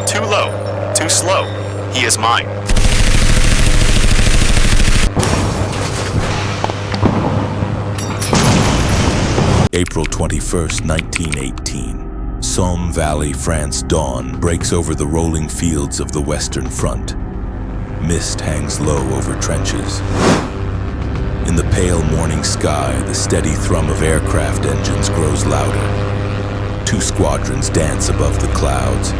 Too low, too slow. He is mine. April 21st, 1918. Somme Valley, France. Dawn breaks over the rolling fields of the Western Front. Mist hangs low over trenches. In the pale morning sky, the steady thrum of aircraft engines grows louder. Two squadrons dance above the clouds,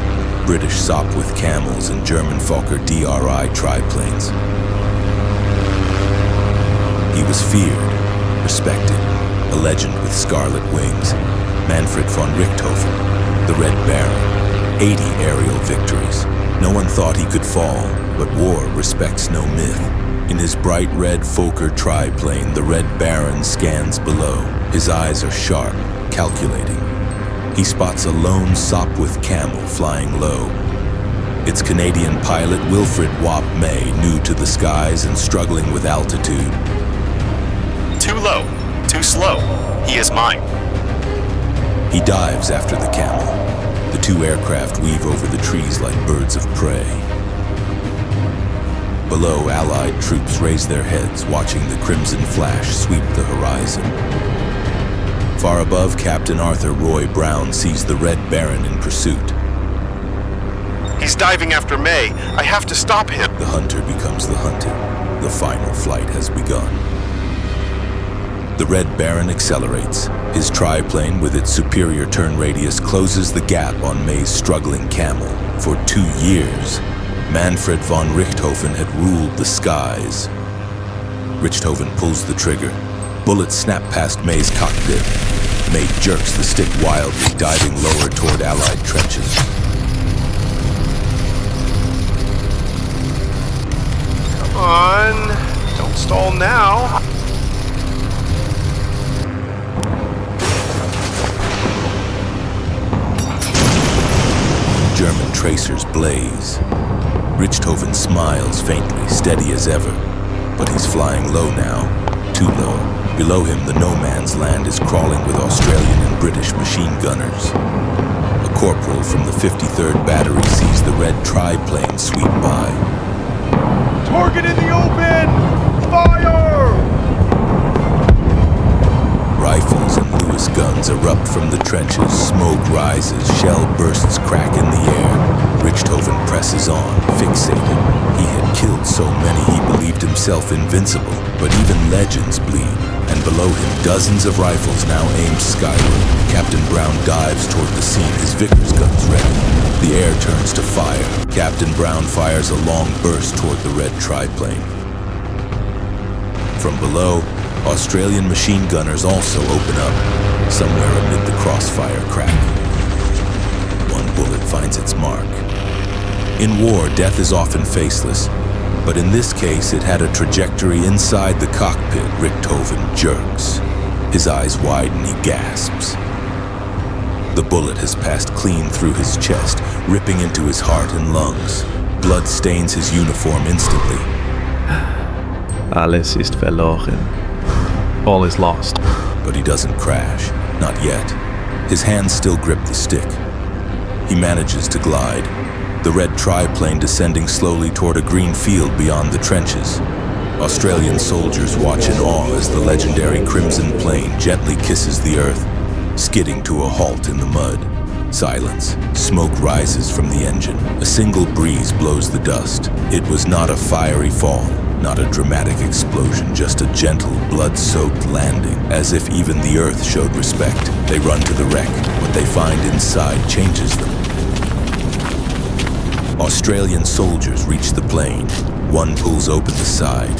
British Sopp with Camels and German Fokker DRI triplanes. He was feared, respected, a legend with scarlet wings, Manfred von Richthofen, the Red Baron, 80 aerial victories. No one thought he could fall, but war respects no myth. In his bright red Fokker triplane, the Red Baron scans below. His eyes are sharp, calculating. He spots a lone Sopp with Camel flying low. Its Canadian pilot, Wop May, new to the skies and struggling with altitude. Too low, too slow. He is mine. He dives after the Camel. The two aircraft weave over the trees like birds of prey. Below, Allied troops raise their heads, watching the crimson flash sweep the horizon. Far above, Captain Arthur Roy Brown sees the Red Baron in pursuit. He's diving after May. I have to stop him. The hunter becomes the hunted. The final flight has begun. The Red Baron accelerates. His triplane, with its superior turn radius, closes the gap on May's struggling Camel. For 2 years, Manfred von Richthofen had ruled the skies. Richthofen pulls the trigger. Bullets snap past May's cockpit. May jerks the stick wildly, diving lower toward Allied trenches. Come on, don't stall now. German tracers blaze. Richthofen smiles faintly, steady as ever. But he's flying low now, too low. Below him, the no man's land is crawling with Australian and British machine gunners. A corporal from the 53rd Battery sees the red triplane sweep by. Target in the open! Fire! Rifles and Lewis guns erupt from the trenches. Smoke rises, shell bursts crack in the air. Richthofen presses on, fixated. He had killed so many he believed himself invincible, but even legends bleed. And below him, dozens of rifles now aimed skyward. Captain Brown dives toward the scene, his Vickers guns ready. The air turns to fire. Captain Brown fires a long burst toward the red triplane. From below, Australian machine gunners also open up, somewhere amid the crossfire crack. One bullet finds its mark. In war, death is often faceless, but in this case it had a trajectory inside the cockpit. Richthofen jerks. His eyes widen, he gasps. The bullet has passed clean through his chest, ripping into his heart and lungs. Blood stains his uniform instantly. Alles ist verloren. All is lost. But he doesn't crash, not yet. His hands still grip the stick. He manages to glide, the red triplane descending slowly toward a green field beyond the trenches. Australian soldiers watch in awe as the legendary Crimson Plane gently kisses the earth, skidding to a halt in the mud. Silence. Smoke rises from the engine. A single breeze blows the dust. It was not a fiery fall, not a dramatic explosion, just a gentle, blood-soaked landing, as if even the earth showed respect. They run to the wreck. What they find inside changes them. Australian soldiers reach the plane. One pulls open the side.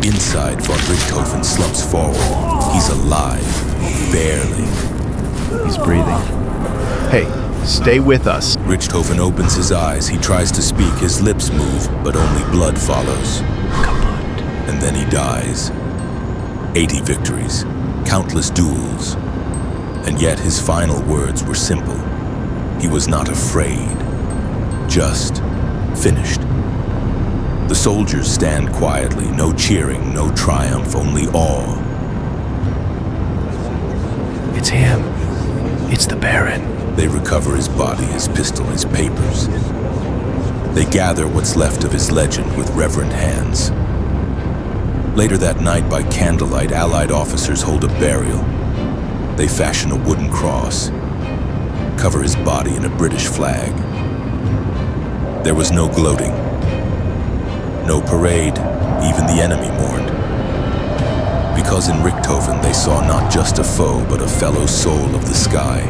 Inside, von Richthofen slumps forward. He's alive, barely. He's breathing. Hey, stay with us. Richthofen opens his eyes. He tries to speak. His lips move, but only blood follows. Come on. And then he dies. 80 victories, countless duels. And yet his final words were simple. He was not afraid, just finished. The soldiers stand quietly, no cheering, no triumph, only awe. It's him. It's the Baron. They recover his body, his pistol, his papers. They gather what's left of his legend with reverent hands. Later that night, by candlelight, Allied officers hold a burial. They fashion a wooden cross, cover his body in a British flag. There was no gloating, no parade, even the enemy mourned. Because in Richthofen they saw not just a foe, but a fellow soul of the sky.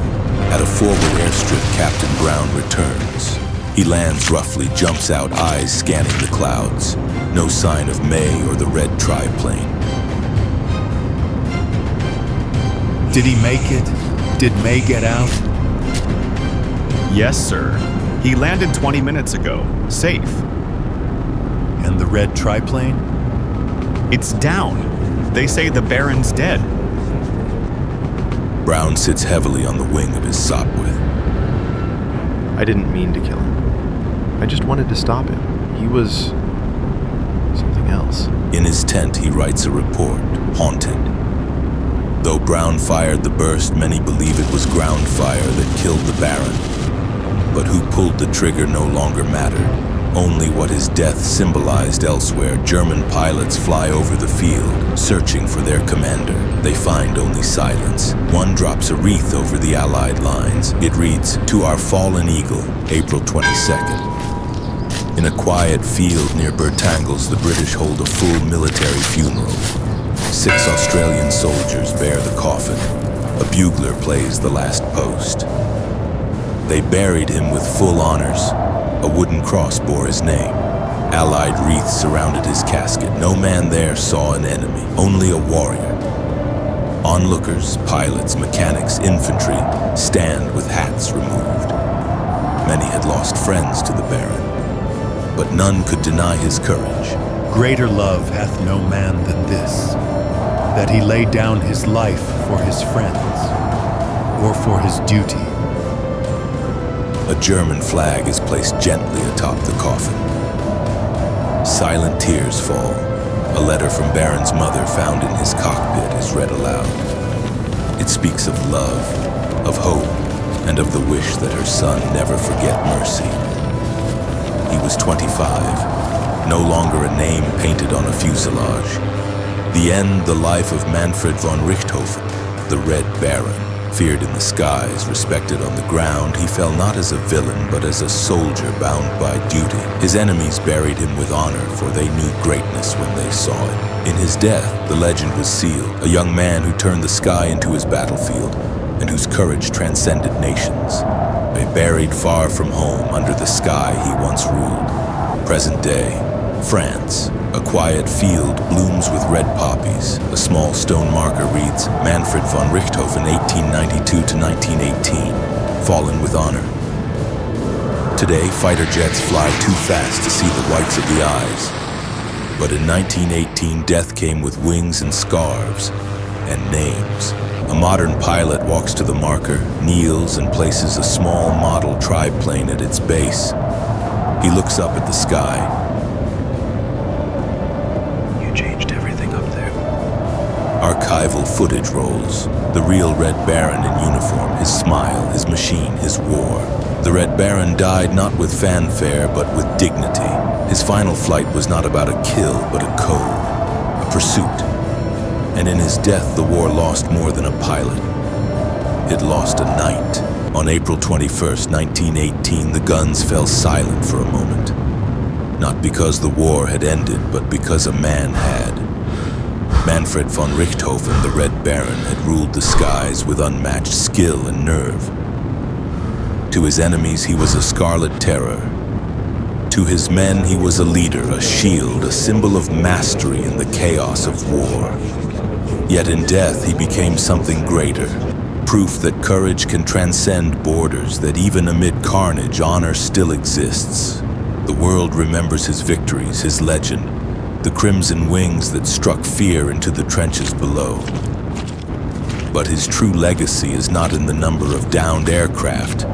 At a forward airstrip, Captain Brown returns. He lands roughly, jumps out, eyes scanning the clouds. No sign of May or the red triplane. Did he make it? Did May get out? Yes, sir. He landed 20 minutes ago. Safe. And the red triplane? It's down. They say the Baron's dead. Brown sits heavily on the wing of his Sopwith. I didn't mean to kill him. I just wanted to stop him. He was something else. In his tent, he writes a report, haunted. Though Brown fired the burst, many believe it was ground fire that killed the Baron. But who pulled the trigger no longer mattered. Only what his death symbolized elsewhere. German pilots fly over the field, searching for their commander. They find only silence. One drops a wreath over the Allied lines. It reads, "To our fallen eagle, April 22nd. In a quiet field near Bertangles, the British hold a full military funeral. 6 Australian soldiers bear the coffin. A bugler plays the last post. They buried him with full honors. A wooden cross bore his name. Allied wreaths surrounded his casket. No man there saw an enemy, only a warrior. Onlookers, pilots, mechanics, infantry stand with hats removed. Many had lost friends to the Baron, but none could deny his courage. Greater love hath no man than this, that he lay down his life for his friends, or for his duty." A German flag is placed gently atop the coffin. Silent tears fall. A letter from Baron's mother found in his cockpit is read aloud. It speaks of love, of hope, and of the wish that her son never forget mercy. He was 25, no longer a name painted on a fuselage. The end, the life of Manfred von Richthofen, the Red Baron. Feared in the skies, respected on the ground, he fell not as a villain, but as a soldier bound by duty. His enemies buried him with honor, for they knew greatness when they saw it. In his death, the legend was sealed, a young man who turned the sky into his battlefield, and whose courage transcended nations. They buried far from home, under the sky he once ruled. Present day, France. A quiet field blooms with red poppies. A small stone marker reads, Manfred von Richthofen, 1892 to 1918, fallen with honor. Today, fighter jets fly too fast to see the whites of the eyes. But in 1918, death came with wings and scarves and names. A modern pilot walks to the marker, kneels, and places a small model triplane at its base. He looks up at the sky. Changed everything up there. Archival footage rolls. The real Red Baron in uniform, his smile, his machine, his war. The Red Baron died not with fanfare, but with dignity. His final flight was not about a kill, but a code, a pursuit. And in his death, the war lost more than a pilot. It lost a knight. On April 21st, 1918, the guns fell silent for a moment. Not because the war had ended, but because a man had. Manfred von Richthofen, the Red Baron, had ruled the skies with unmatched skill and nerve. To his enemies, he was a scarlet terror. To his men, he was a leader, a shield, a symbol of mastery in the chaos of war. Yet in death, he became something greater. Proof that courage can transcend borders, that even amid carnage, honor still exists. The world remembers his victories, his legend, the crimson wings that struck fear into the trenches below. But his true legacy is not in the number of downed aircraft.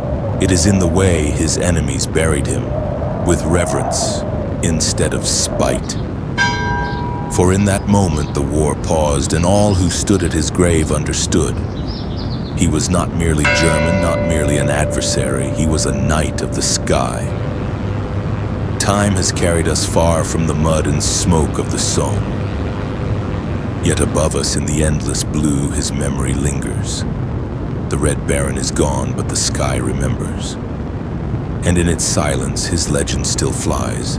It is in the way his enemies buried him, with reverence instead of spite. For in that moment the war paused, and all who stood at his grave understood. He was not merely German, not merely an adversary, he was a knight of the sky. time has carried us far from the mud and smoke of the Somme. Yet above us in the endless blue his memory lingers. The Red Baron is gone, but the sky remembers. And in its silence his legend still flies.